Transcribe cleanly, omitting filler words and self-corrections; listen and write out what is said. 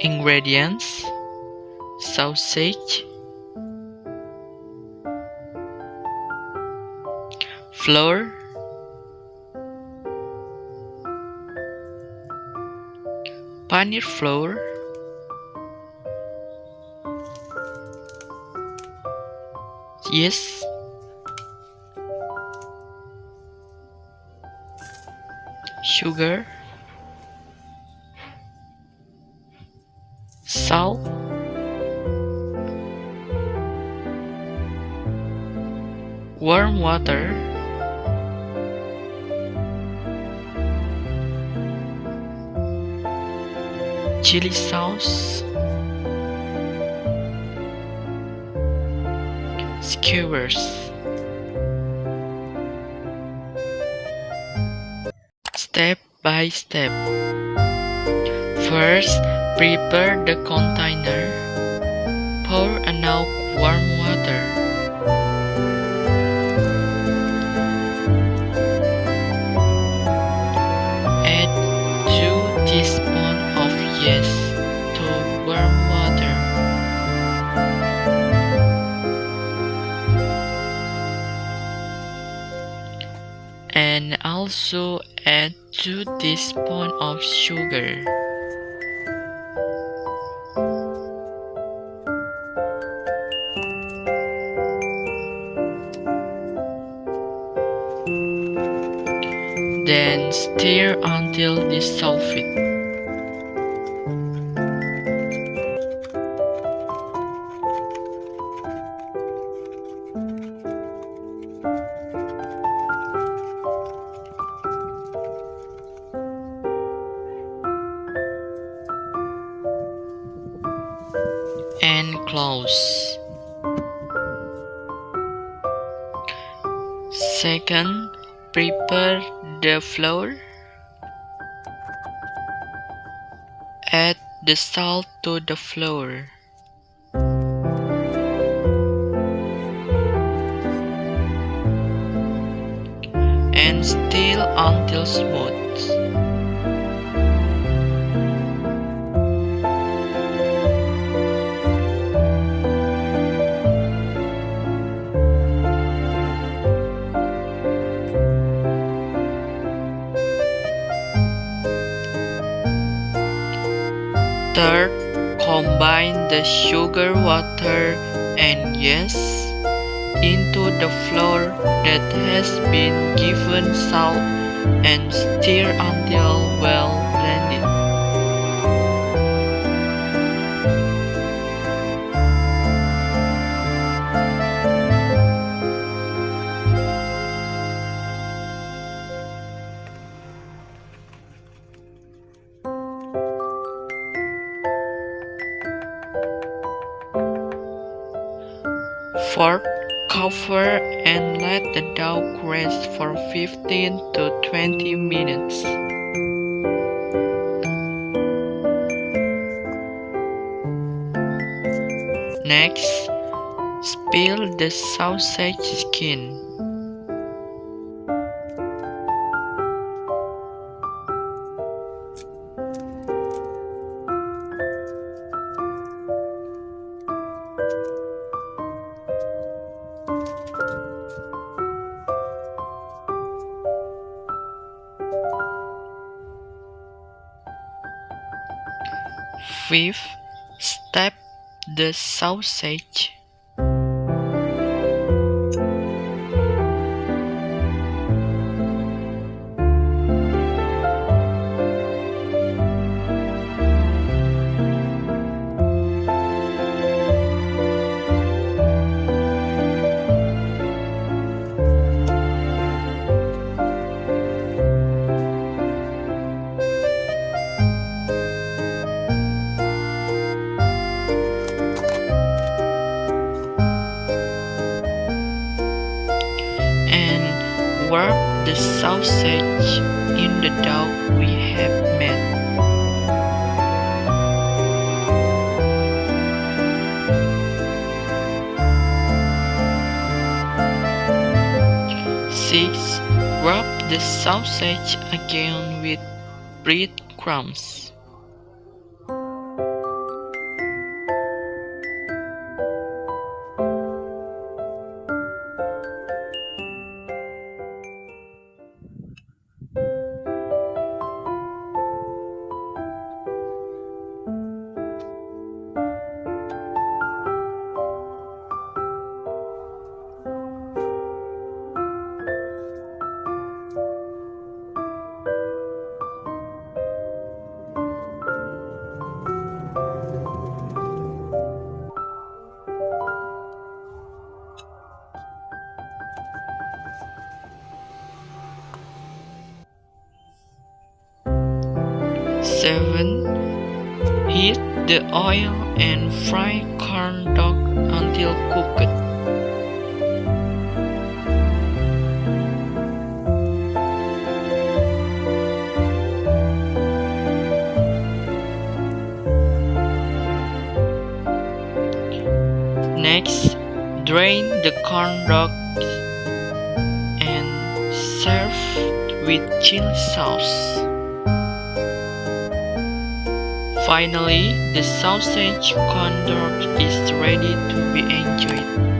Ingredients: sausage, flour, paneer flour, yeast, sugar, salt, warm water, chili sauce, skewers. Step by step. First, prepare the container. Pour enough warm water. Add 2 teaspoons of yeast to warm water. And also add 2 teaspoons of sugar. Then stir until dissolved. And close. Second, prepare the flour. Add the salt to the flour. And stir until smooth. Third, combine the sugar, water, and yeast into the flour that has been given salt and stir until well blended. Fourth, cover and let the dough rest for 15 to 20 minutes. Next, spill the sausage skin. Fifth, step the sausage. Wrap the sausage in the dough we have made. Six, wrap the sausage again with breadcrumbs. 7. Heat the oil and fry corn dog until cooked. Next, drain the corn dog and serve with chili sauce. Finally, the sausage corn dog is ready to be enjoyed.